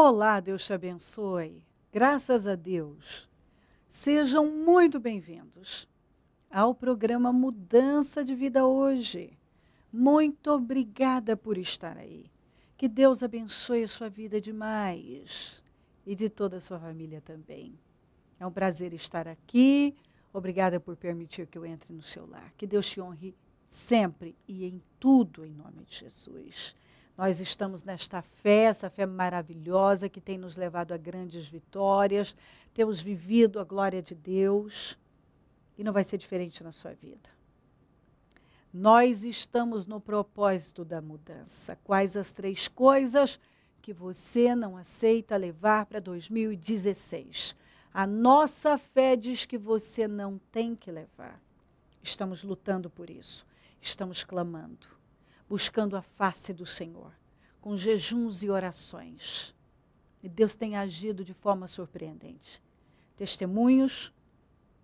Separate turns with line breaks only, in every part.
Olá, Deus te abençoe. Graças a Deus. Sejam muito bem-vindos ao programa Mudança de Vida hoje. Muito obrigada por estar aí. Que Deus abençoe a sua vida demais e de toda a sua família também. É um prazer estar aqui. Obrigada por permitir que eu entre no seu lar. Que Deus te honre sempre e em tudo, em nome de Jesus. Nós estamos nesta fé, essa fé maravilhosa que tem nos levado a grandes vitórias. Temos vivido a glória de Deus e não vai ser diferente na sua vida. Nós estamos no propósito da mudança. Quais as 3 coisas que você não aceita levar para 2016? A nossa fé diz que você não tem que levar. Estamos lutando por isso. Estamos clamando, buscando a face do Senhor, com jejuns e orações. E Deus tem agido de forma surpreendente. Testemunhos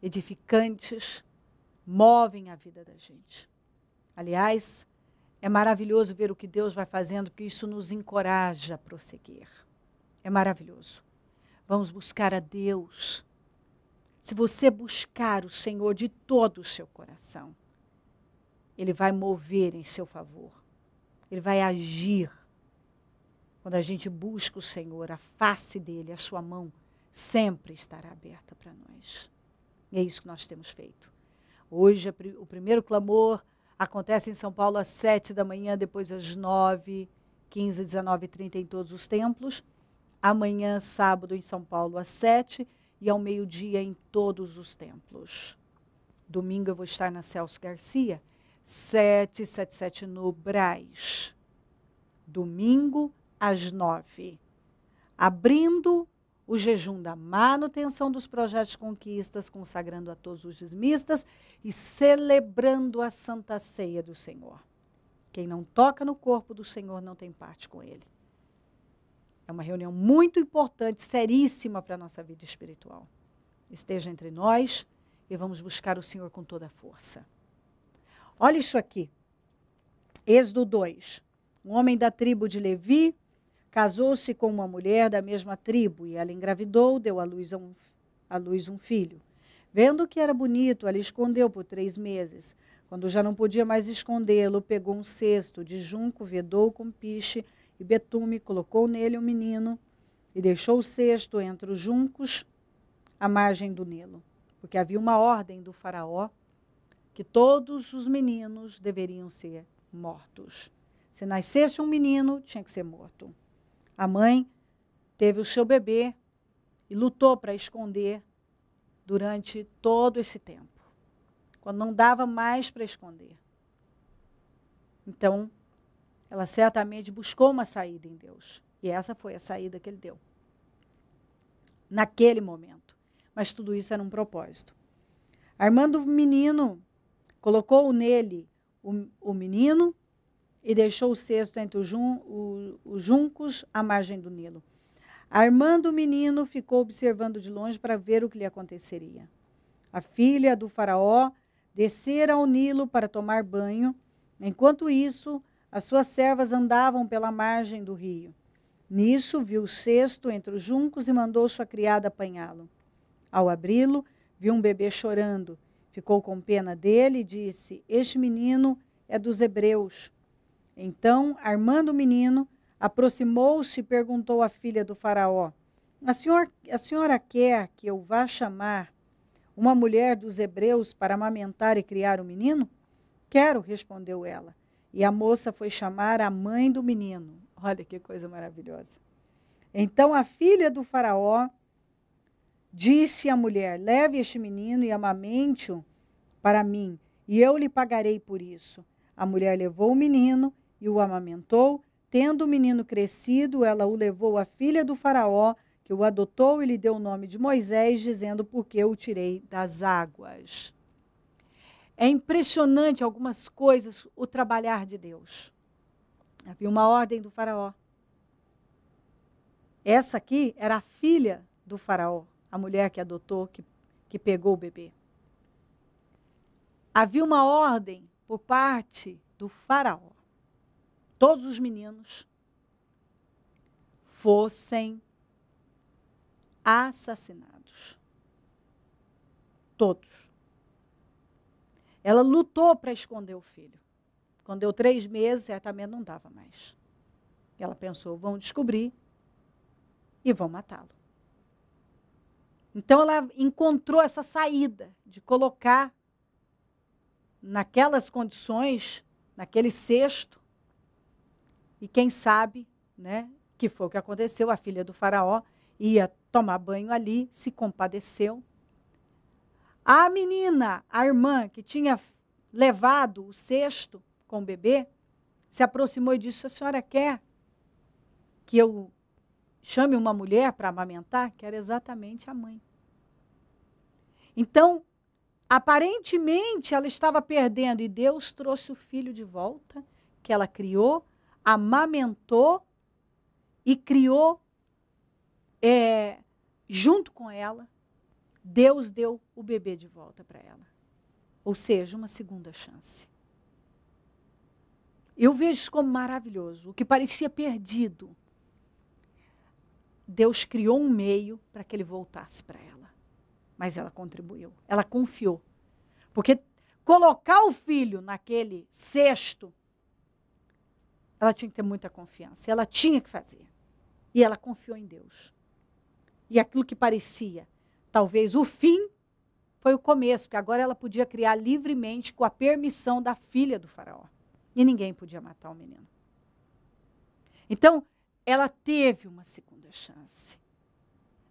edificantes movem a vida da gente. Aliás, é maravilhoso ver o que Deus vai fazendo, porque isso nos encoraja a prosseguir. É maravilhoso. Vamos buscar a Deus. Se você buscar o Senhor de todo o seu coração, Ele vai mover em seu favor. Ele vai agir. Quando a gente busca o Senhor, a face dEle, a sua mão, sempre estará aberta para nós. E é isso que nós temos feito. Hoje, o primeiro clamor acontece em São Paulo às 7 da manhã, depois às 9, 15, 19 e 30 em todos os templos. Amanhã, sábado, em São Paulo às 7 e ao meio-dia em todos os templos. Domingo eu vou estar na Celso Garcia, 777 no Brás. Domingo às 9. Abrindo o jejum da manutenção dos projetos de conquistas, consagrando a todos os dizimistas e celebrando a Santa Ceia do Senhor. Quem não toca no corpo do Senhor não tem parte com Ele. É uma reunião muito importante, seríssima para a nossa vida espiritual. Esteja entre nós e vamos buscar o Senhor com toda a força. Olha isso aqui. Êxodo 2. Um homem da tribo de Levi casou-se com uma mulher da mesma tribo e ela engravidou, deu à luz um filho. Vendo que era bonito, ela escondeu por 3 meses. Quando já não podia mais escondê-lo, pegou um cesto de junco, vedou com piche e betume, colocou nele o menino e deixou o cesto entre os juncos à margem do Nilo. Porque havia uma ordem do faraó que todos os meninos deveriam ser mortos. Se nascesse um menino, tinha que ser morto. A mãe teve o seu bebê e lutou para esconder durante todo esse tempo, quando não dava mais para esconder. Então, ela certamente buscou uma saída em Deus. E essa foi a saída que Ele deu. Naquele momento. Mas tudo isso era um propósito. Armando o menino, colocou nele o menino e deixou o cesto entre os juncos à margem do Nilo. Armando o menino, ficou observando de longe para ver o que lhe aconteceria. A filha do faraó descera ao Nilo para tomar banho. Enquanto isso, as suas servas andavam pela margem do rio. Nisso, viu o cesto entre os juncos e mandou sua criada apanhá-lo. Ao abri-lo, viu um bebê chorando. Ficou com pena dele e disse: "Este menino é dos hebreus." Então, armando o menino, aproximou-se e perguntou à filha do faraó: a senhora quer que eu vá chamar uma mulher dos hebreus para amamentar e criar o menino?" "Quero", respondeu ela. E a moça foi chamar a mãe do menino. Olha que coisa maravilhosa. Então a filha do faraó disse à mulher: "Leve este menino e amamente-o para mim, e eu lhe pagarei por isso." A mulher levou o menino e o amamentou. Tendo o menino crescido, ela o levou à filha do faraó, que o adotou e lhe deu o nome de Moisés, dizendo: "Porque eu o tirei das águas." É impressionante algumas coisas, o trabalhar de Deus. Havia uma ordem do faraó. Essa aqui era a filha do faraó, a mulher que adotou, que pegou o bebê. Havia uma ordem por parte do faraó. Todos os meninos fossem assassinados. Todos. Ela lutou para esconder o filho. Quando deu 3 meses, certamente não dava mais. Ela pensou, vão descobrir e vão matá-lo. Então, ela encontrou essa saída de colocar naquelas condições, naquele cesto, e quem sabe, né, que foi o que aconteceu, a filha do faraó ia tomar banho ali, se compadeceu. A menina, a irmã, que tinha levado o cesto com o bebê, se aproximou e disse, a senhora quer que eu chame uma mulher para amamentar? Que era exatamente a mãe. Então, aparentemente, ela estava perdendo, e Deus trouxe o filho de volta, que ela criou, amamentou e criou junto com ela. Deus deu o bebê de volta para ela. Ou seja, uma segunda chance. Eu vejo isso como maravilhoso. O que parecia perdido, Deus criou um meio para que ele voltasse para ela. Mas ela contribuiu, ela confiou. Porque colocar o filho naquele cesto, ela tinha que ter muita confiança. Ela tinha que fazer. E ela confiou em Deus. E aquilo que parecia, talvez, o fim, foi o começo, porque agora ela podia criar livremente com a permissão da filha do faraó. E ninguém podia matar o menino. Então, ela teve uma segunda chance.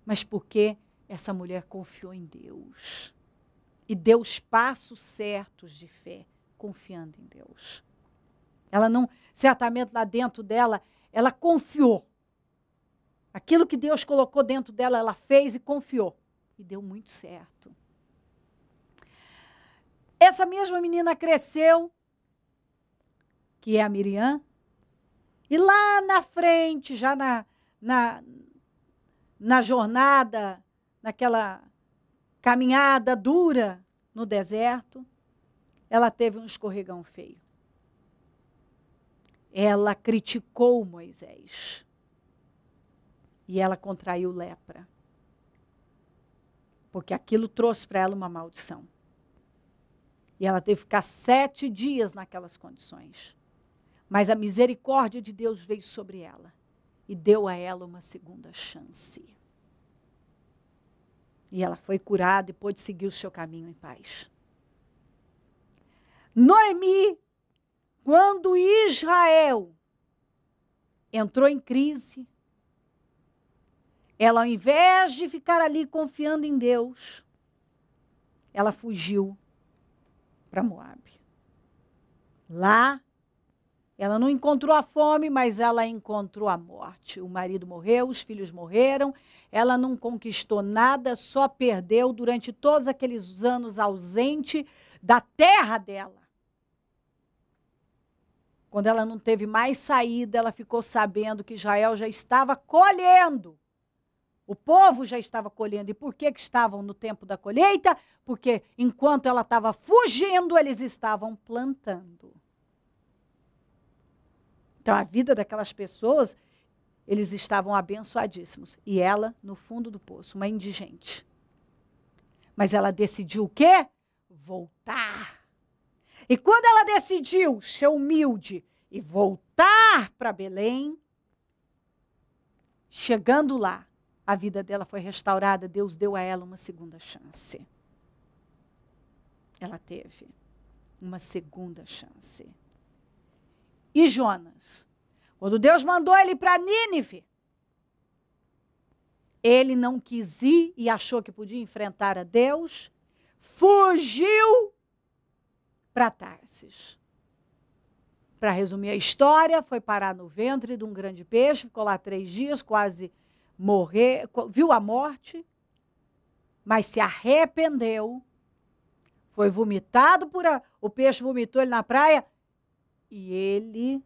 Mas porque essa mulher confiou em Deus. E deu os passos certos de fé, confiando em Deus. Ela não, certamente lá dentro dela, ela confiou. Aquilo que Deus colocou dentro dela, ela fez e confiou. E deu muito certo. Essa mesma menina cresceu, que é a Miriam, e lá na frente, já na jornada, naquela caminhada dura no deserto, ela teve um escorregão feio. Ela criticou Moisés. E ela contraiu lepra. Porque aquilo trouxe para ela uma maldição. E ela teve que ficar 7 dias naquelas condições. Mas a misericórdia de Deus veio sobre ela. E deu a ela uma segunda chance. E ela foi curada e pôde seguir o seu caminho em paz. Noemi, quando Israel entrou em crise, ela, ao invés de ficar ali confiando em Deus, ela fugiu para Moabe. Lá, ela não encontrou a fome, mas ela encontrou a morte. O marido morreu, os filhos morreram, ela não conquistou nada, só perdeu durante todos aqueles anos ausente da terra dela. Quando ela não teve mais saída, ela ficou sabendo que Israel já estava colhendo. O povo já estava colhendo. E por que estavam no tempo da colheita? Porque enquanto ela estava fugindo, eles estavam plantando. Então, a vida daquelas pessoas, eles estavam abençoadíssimos. E ela, no fundo do poço, uma indigente. Mas ela decidiu o quê? Voltar. E quando ela decidiu ser humilde e voltar para Belém, chegando lá, a vida dela foi restaurada, Deus deu a ela uma segunda chance. Ela teve uma segunda chance. E Jonas, quando Deus mandou ele para Nínive, ele não quis ir e achou que podia enfrentar a Deus, fugiu para Tarsis. Para resumir a história, foi parar no ventre de um grande peixe, ficou lá 3 dias, quase morrer, viu a morte, mas se arrependeu, foi vomitado o peixe vomitou ele na praia, e ele,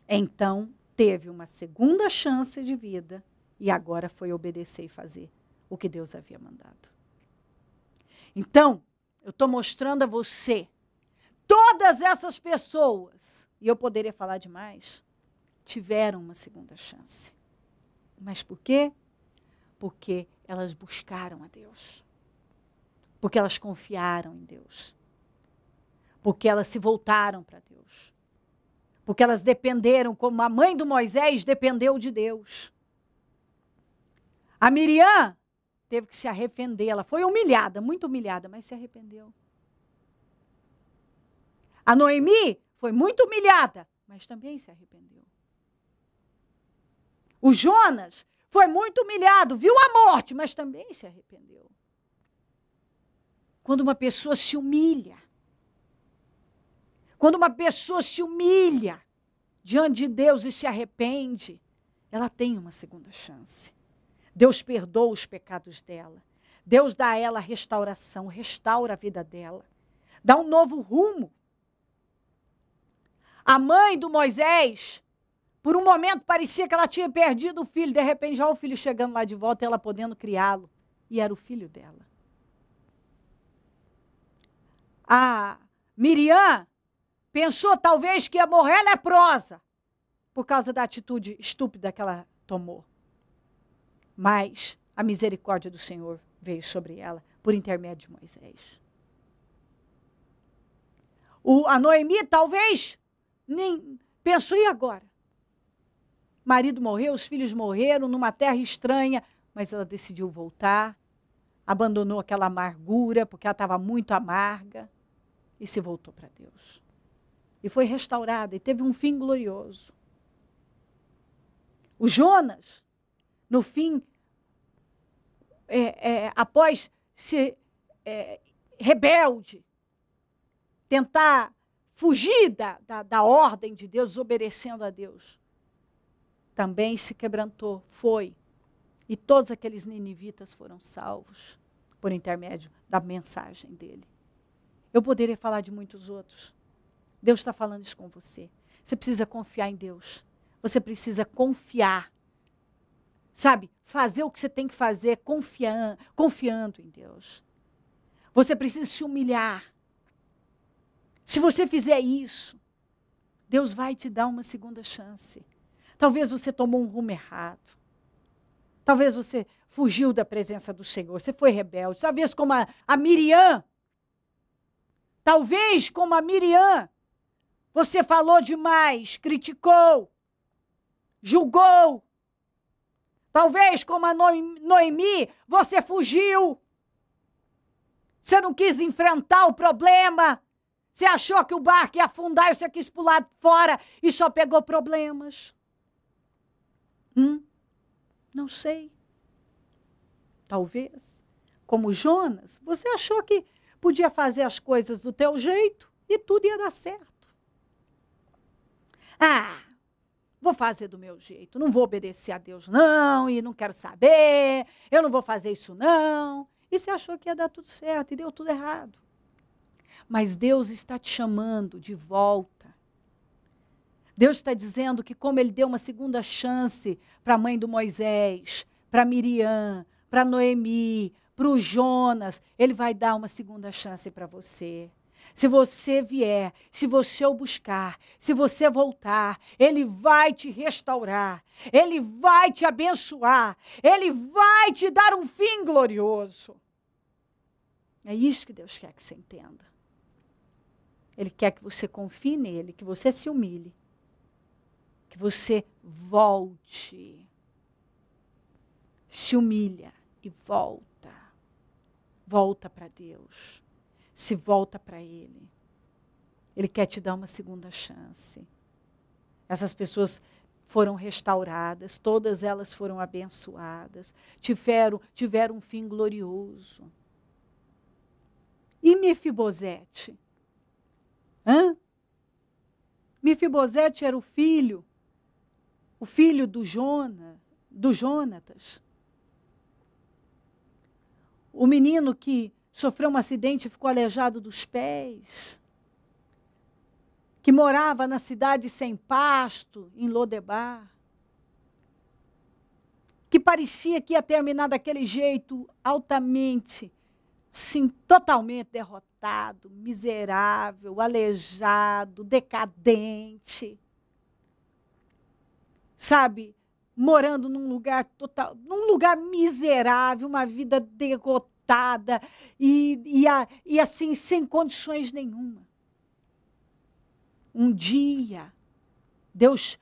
então, teve uma segunda chance de vida, e agora foi obedecer e fazer o que Deus havia mandado. Então, eu estou mostrando a você, todas essas pessoas, e eu poderia falar demais, tiveram uma segunda chance. Mas por quê? Porque elas buscaram a Deus. Porque elas confiaram em Deus. Porque elas se voltaram para Deus. Porque elas dependeram, como a mãe do Moisés dependeu de Deus. A Miriam teve que se arrepender. Ela foi humilhada, muito humilhada, mas se arrependeu. A Noemi foi muito humilhada, mas também se arrependeu. O Jonas foi muito humilhado, viu a morte, mas também se arrependeu. Quando uma pessoa se humilha, quando uma pessoa se humilha diante de Deus e se arrepende, ela tem uma segunda chance. Deus perdoa os pecados dela. Deus dá a ela restauração, restaura a vida dela. Dá um novo rumo. A mãe do Moisés, por um momento parecia que ela tinha perdido o filho. De repente, já o filho chegando lá de volta e ela podendo criá-lo. E era o filho dela. A Miriam pensou talvez que ia morrer leprosa por causa da atitude estúpida que ela tomou. Mas a misericórdia do Senhor veio sobre ela por intermédio de Moisés. A Noemi talvez nem pensou, e agora? Marido morreu, os filhos morreram numa terra estranha, mas ela decidiu voltar, abandonou aquela amargura, porque ela estava muito amarga, e se voltou para Deus. E foi restaurada, e teve um fim glorioso. O Jonas, no fim, após ser rebelde, tentar fugir da ordem de Deus, obedecendo a Deus, também se quebrantou, foi. E todos aqueles ninivitas foram salvos por intermédio da mensagem dele. Eu poderia falar de muitos outros. Deus está falando isso com você. Você precisa confiar em Deus. Você precisa confiar. Sabe? Fazer o que você tem que fazer confiando em Deus. Você precisa se humilhar. Se você fizer isso, Deus vai te dar uma segunda chance. Talvez você tomou um rumo errado. Talvez você fugiu da presença do Senhor. Você foi rebelde. Talvez como a Miriam. Talvez como a Miriam. Você falou demais, criticou, julgou. Talvez como a Noemi, você fugiu. Você não quis enfrentar o problema. Você achou que o barco ia afundar e você quis pular fora e só pegou problemas. Não sei. Talvez, como Jonas, você achou que podia fazer as coisas do teu jeito e tudo ia dar certo. Vou fazer do meu jeito, não vou obedecer a Deus não, e não quero saber, eu não vou fazer isso não. E você achou que ia dar tudo certo e deu tudo errado. Mas Deus está te chamando de volta. Deus está dizendo que como Ele deu uma segunda chance para a mãe do Moisés, para Miriam, para Noemi, para o Jonas, Ele vai dar uma segunda chance para você. Se você vier, se você o buscar, se você voltar, Ele vai te restaurar, Ele vai te abençoar, Ele vai te dar um fim glorioso. É isso que Deus quer que você entenda. Ele quer que você confie nele, que você se humilhe, que você volte. Se humilha e volta. Volta para Deus. Se volta para Ele. Ele quer te dar uma segunda chance. Essas pessoas foram restauradas, todas elas foram abençoadas, tiveram um fim glorioso. E Mefibosete? Mefibosete era o filho do Jonatas. O menino que sofreu um acidente e ficou aleijado dos pés. Que morava na cidade sem pasto, em Lodebar. Que parecia que ia terminar daquele jeito altamente, sim, totalmente derrotado, miserável, aleijado, decadente. Sabe, morando num lugar miserável, uma vida derrotada e assim, sem condições nenhuma. Um dia, Deus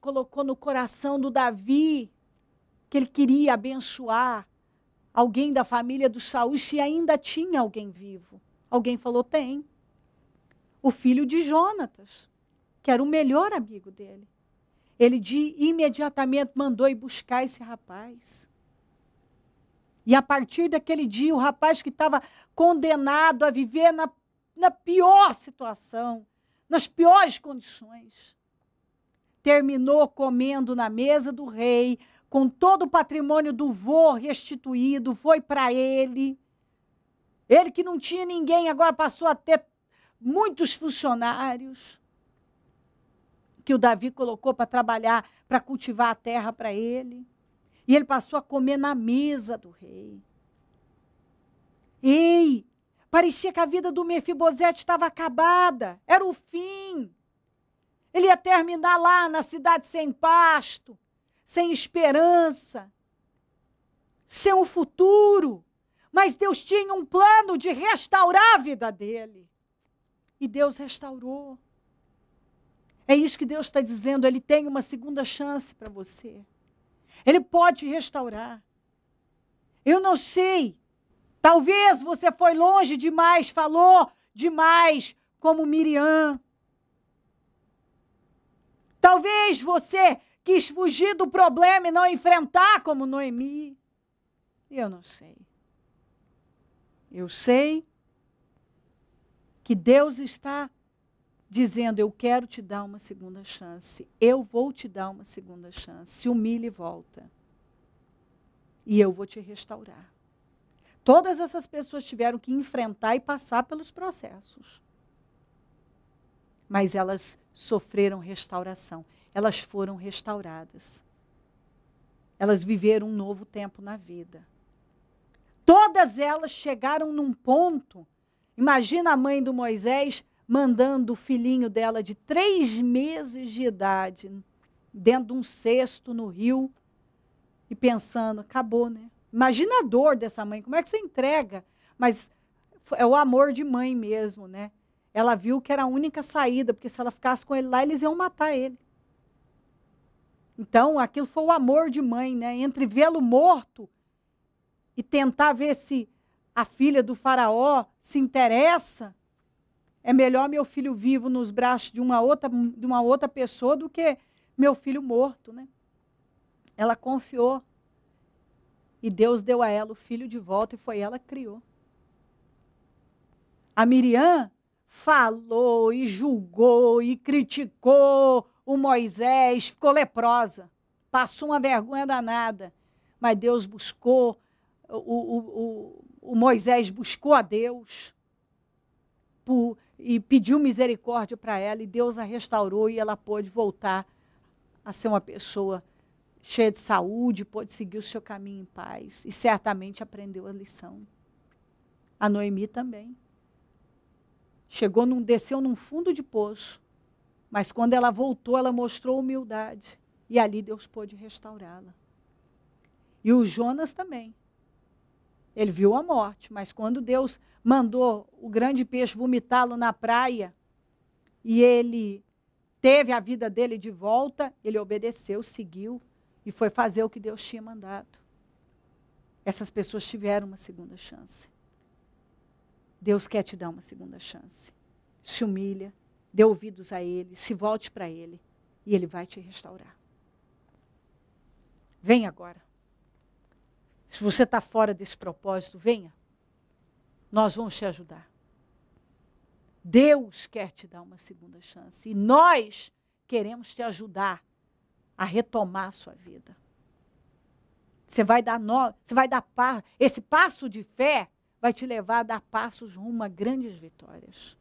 colocou no coração do Davi que ele queria abençoar alguém da família do Saul, se ainda tinha alguém vivo. Alguém falou, tem. O filho de Jonatas, que era o melhor amigo dele. Ele imediatamente mandou ir buscar esse rapaz. E a partir daquele dia, o rapaz que estava condenado a viver na pior situação, nas piores condições, terminou comendo na mesa do rei, com todo o patrimônio do vô restituído, foi para ele. Ele que não tinha ninguém, agora passou a ter muitos funcionários que o Davi colocou para trabalhar, para cultivar a terra para ele. E ele passou a comer na mesa do rei. Ei, parecia que a vida do Mefibosete estava acabada, era o fim. Ele ia terminar lá na cidade sem pasto, sem esperança, sem um futuro. Mas Deus tinha um plano de restaurar a vida dele. E Deus restaurou. É isso que Deus está dizendo, Ele tem uma segunda chance para você. Ele pode restaurar. Eu não sei, talvez você foi longe demais, falou demais, como Miriam. Talvez você quis fugir do problema e não enfrentar como Noemi. Eu não sei. Eu sei que Deus está dizendo, eu quero te dar uma segunda chance. Eu vou te dar uma segunda chance. Se humilhe e volta. E eu vou te restaurar. Todas essas pessoas tiveram que enfrentar e passar pelos processos. Mas elas sofreram restauração. Elas foram restauradas. Elas viveram um novo tempo na vida. Todas elas chegaram num ponto. Imagina a mãe do Moisés mandando o filhinho dela de 3 meses de idade dentro de um cesto no rio e pensando, acabou, né? Imagina a dor dessa mãe, como é que você entrega? Mas é o amor de mãe mesmo, né? Ela viu que era a única saída, porque se ela ficasse com ele lá, eles iam matar ele. Então, aquilo foi o amor de mãe, né? Entre vê-lo morto e tentar ver se a filha do faraó se interessa, é melhor meu filho vivo nos braços de uma outra pessoa do que meu filho morto, né? Ela confiou. E Deus deu a ela o filho de volta e foi ela que criou. A Miriam falou e julgou e criticou o Moisés, ficou leprosa, passou uma vergonha danada. Mas Deus buscou, o Moisés buscou a Deus e pediu misericórdia para ela, e Deus a restaurou e ela pôde voltar a ser uma pessoa cheia de saúde, pôde seguir o seu caminho em paz, e certamente aprendeu a lição. A Noemi também. Desceu num fundo de poço, mas quando ela voltou, ela mostrou humildade, e ali Deus pôde restaurá-la. E o Jonas também. Ele viu a morte, mas quando Deus mandou o grande peixe vomitá-lo na praia, e ele teve a vida dele de volta, ele obedeceu, seguiu, e foi fazer o que Deus tinha mandado. Essas pessoas tiveram uma segunda chance. Deus quer te dar uma segunda chance. Se humilha, dê ouvidos a Ele, se volte para Ele, e Ele vai te restaurar. Vem agora. Se você está fora desse propósito, venha. Nós vamos te ajudar. Deus quer te dar uma segunda chance. E nós queremos te ajudar a retomar a sua vida. Esse passo de fé vai te levar a dar passos rumo a grandes vitórias.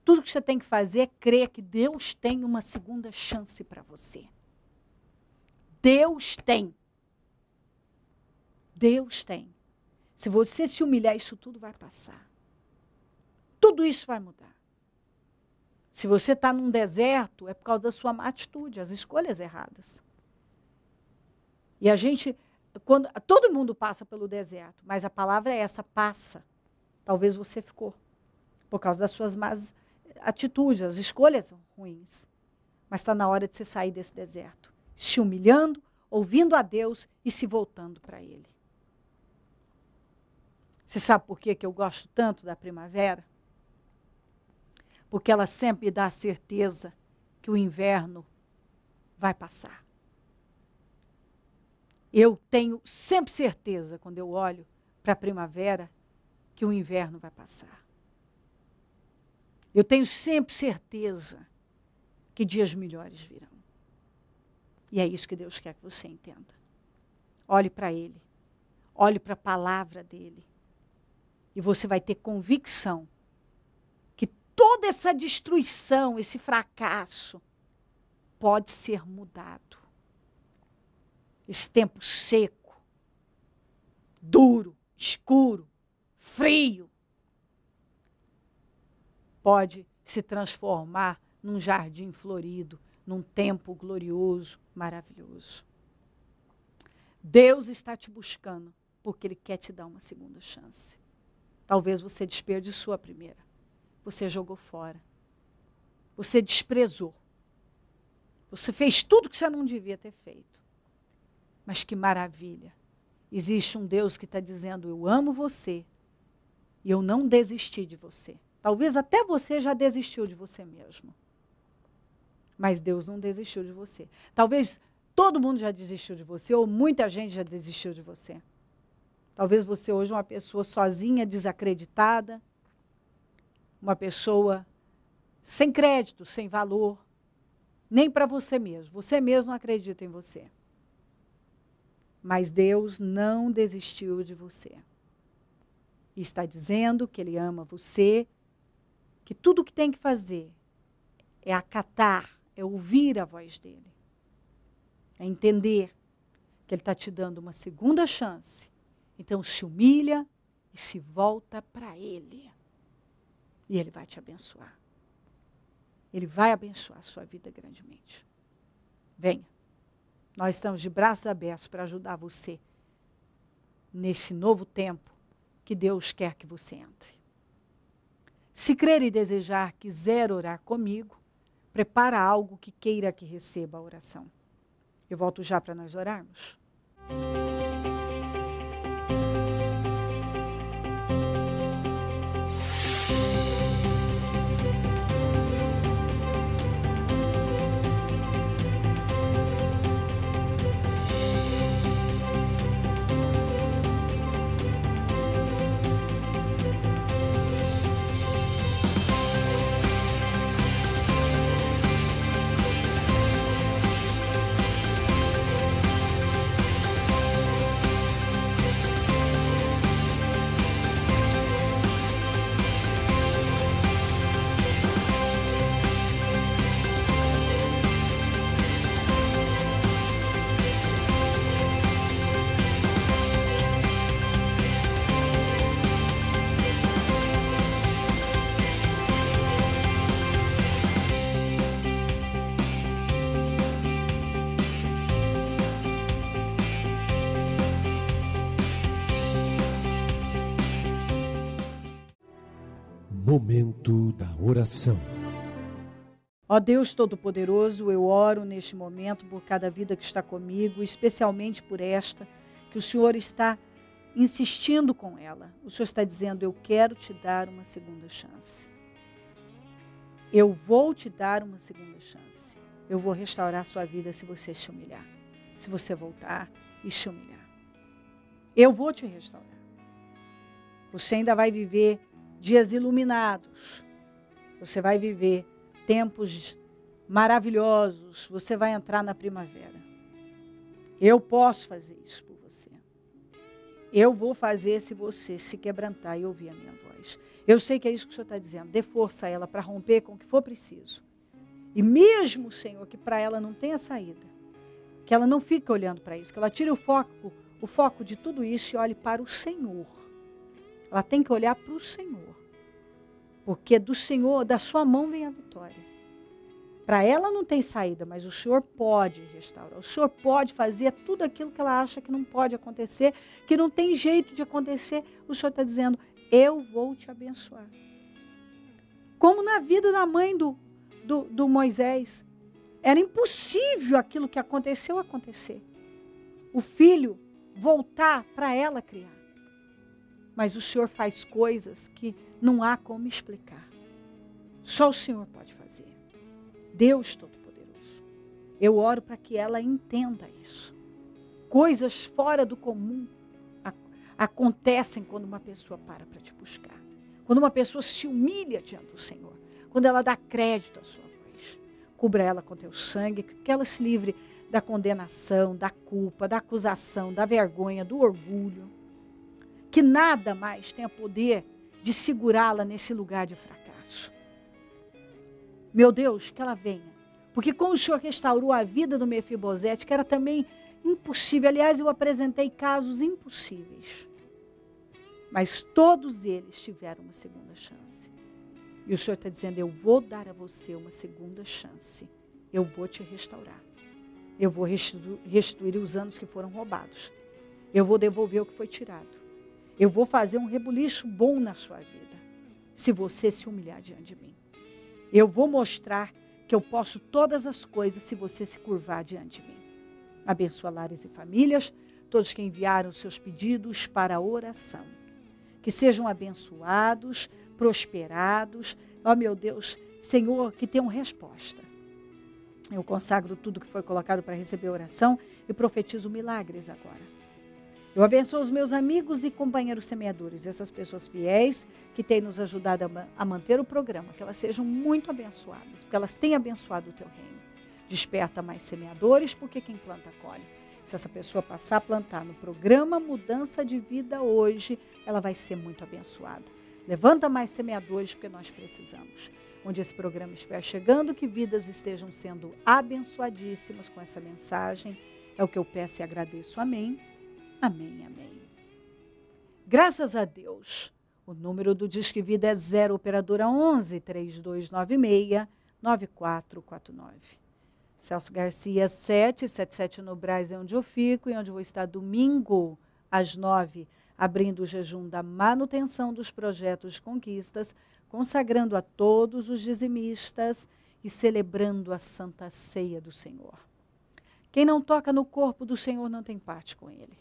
Tudo que você tem que fazer é crer que Deus tem uma segunda chance para você. Deus tem. Deus tem. Se você se humilhar, isso tudo vai passar. Tudo isso vai mudar. Se você está num deserto, é por causa da sua má atitude, as escolhas erradas. E a gente, todo mundo passa pelo deserto, mas a palavra é essa, passa. Talvez você ficou, por causa das suas más atitudes, as escolhas ruins. Mas está na hora de você sair desse deserto, se humilhando, ouvindo a Deus e se voltando para Ele. Você sabe por que eu gosto tanto da primavera? Porque ela sempre dá a certeza que o inverno vai passar. Eu tenho sempre certeza, quando eu olho para a primavera, que o inverno vai passar. Eu tenho sempre certeza que dias melhores virão. E é isso que Deus quer que você entenda. Olhe para Ele. Olhe para a palavra dEle. E você vai ter convicção que toda essa destruição, esse fracasso, pode ser mudado. Esse tempo seco, duro, escuro, frio, pode se transformar num jardim florido, num tempo glorioso, maravilhoso. Deus está te buscando porque Ele quer te dar uma segunda chance. Talvez você desperdiçou a primeira. Você jogou fora. Você desprezou. Você fez tudo que você não devia ter feito. Mas que maravilha. Existe um Deus que está dizendo, eu amo você e eu não desisti de você. Talvez até você já desistiu de você mesmo. Mas Deus não desistiu de você. Talvez todo mundo já desistiu de você, ou muita gente já desistiu de você. Talvez você hoje é uma pessoa sozinha, desacreditada, uma pessoa sem crédito, sem valor, nem para você mesmo. Você mesmo não acredita em você. Mas Deus não desistiu de você. E está dizendo que Ele ama você, que tudo o que tem que fazer é acatar, é ouvir a voz dEle. É entender que Ele está te dando uma segunda chance. Então se humilha e se volta para Ele. E Ele vai te abençoar. Ele vai abençoar a sua vida grandemente. Venha. Nós estamos de braços abertos para ajudar você nesse novo tempo que Deus quer que você entre. Se crer e desejar, quiser orar comigo, prepara algo que queira que receba a oração. Eu volto já para nós orarmos.
Momento da oração.
Ó Deus Todo-Poderoso, eu oro neste momento por cada vida que está comigo, especialmente por esta, que o Senhor está insistindo com ela. O Senhor está dizendo, eu quero te dar uma segunda chance. Eu vou te dar uma segunda chance. Eu vou restaurar a sua vida se você se humilhar. Se você voltar e se humilhar. Eu vou te restaurar. Você ainda vai viver dias iluminados. Você vai viver tempos maravilhosos. Você vai entrar na primavera. Eu posso fazer isso por você. Eu vou fazer se você se quebrantar e ouvir a minha voz. Eu sei que é isso que o Senhor está dizendo. Dê força a ela para romper com o que for preciso. E mesmo, Senhor, que para ela não tenha saída, que ela não fique olhando para isso, que ela tire o foco de tudo isso e olhe para o Senhor. Ela tem que olhar para o Senhor. Porque do Senhor, da sua mão vem a vitória. Para ela não tem saída, mas o Senhor pode restaurar. O Senhor pode fazer tudo aquilo que ela acha que não pode acontecer, que não tem jeito de acontecer. O Senhor está dizendo, eu vou te abençoar. Como na vida da mãe do Moisés. Era impossível aquilo que aconteceu acontecer. O filho voltar para ela criar. Mas o Senhor faz coisas que não há como explicar. Só o Senhor pode fazer. Deus Todo-Poderoso. Eu oro para que ela entenda isso. Coisas fora do comum acontecem quando uma pessoa para te buscar. Quando uma pessoa se humilha diante do Senhor. Quando ela dá crédito à sua voz. Cubra ela com teu sangue, que ela se livre da condenação, da culpa, da acusação, da vergonha, do orgulho. Que nada mais tenha poder de segurá-la nesse lugar de fracasso. Meu Deus, que ela venha. Porque como o Senhor restaurou a vida do Mefibosete, que era também impossível. Aliás, eu apresentei casos impossíveis. Mas todos eles tiveram uma segunda chance. E o Senhor está dizendo, eu vou dar a você uma segunda chance. Eu vou te restaurar. Eu vou restituir os anos que foram roubados. Eu vou devolver o que foi tirado. Eu vou fazer um rebuliço bom na sua vida. Se você se humilhar diante de mim. Eu vou mostrar que eu posso todas as coisas se você se curvar diante de mim. Abençoa lares e famílias, todos que enviaram seus pedidos para a oração. Que sejam abençoados, prosperados. Ó meu Deus, Senhor, que tenham resposta. Eu consagro tudo que foi colocado para receber oração e profetizo milagres agora. Eu abençoo os meus amigos e companheiros semeadores, essas pessoas fiéis que têm nos ajudado a manter o programa, que elas sejam muito abençoadas, porque elas têm abençoado o teu reino. Desperta mais semeadores, porque quem planta colhe. Se essa pessoa passar a plantar no programa Mudança de Vida hoje, ela vai ser muito abençoada. Levanta mais semeadores, porque nós precisamos. Onde esse programa estiver chegando, que vidas estejam sendo abençoadíssimas com essa mensagem. É o que eu peço e agradeço. Amém. Amém, amém. Graças a Deus. O número do Disque Vida é 0 operadora 11 3296 9449. Celso Garcia 777 no Brás é onde eu fico e onde eu vou estar domingo às 9, abrindo o jejum da manutenção dos projetos de conquistas, consagrando a todos os dizimistas e celebrando a Santa Ceia do Senhor. Quem não toca no corpo do Senhor não tem parte com ele.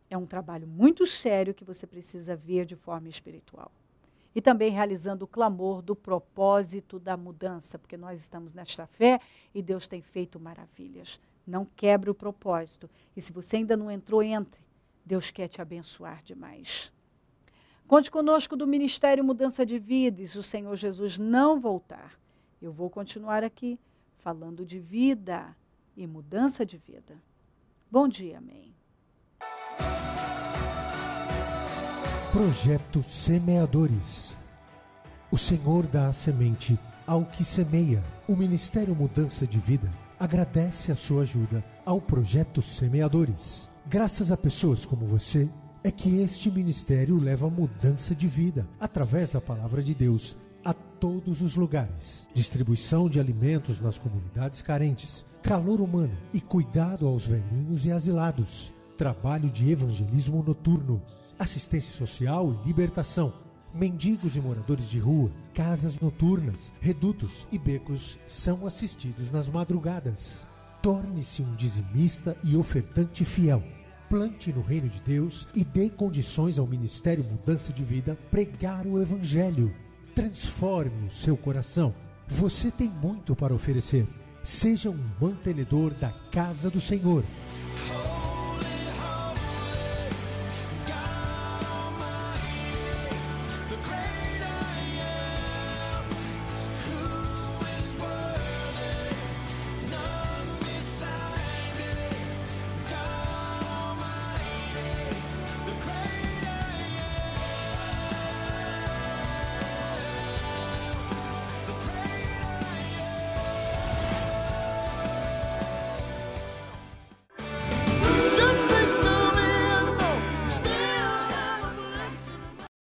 É um trabalho muito sério que você precisa ver de forma espiritual. E também realizando o clamor do propósito da mudança, porque nós estamos nesta fé e Deus tem feito maravilhas. Não quebre o propósito. E se você ainda não entrou, entre. Deus quer te abençoar demais. Conte conosco do Ministério Mudança de Vida, e se o Senhor Jesus não voltar, eu vou continuar aqui falando de vida e mudança de vida. Bom dia, amém.
Projeto Semeadores. O Senhor dá a semente ao que semeia. O Ministério Mudança de Vida agradece a sua ajuda ao Projeto Semeadores. Graças a pessoas como você, é que este ministério leva mudança de vida, através da Palavra de Deus, a todos os lugares. Distribuição de alimentos nas comunidades carentes, calor humano e cuidado aos velhinhos e asilados. Trabalho de evangelismo noturno, assistência social e libertação, mendigos e moradores de rua, casas noturnas, redutos e becos são assistidos nas madrugadas. Torne-se um dizimista e ofertante fiel. Plante no reino de Deus e dê condições ao Ministério Mudança de Vida pregar o Evangelho. Transforme o seu coração. Você tem muito para oferecer. Seja um mantenedor da casa do Senhor.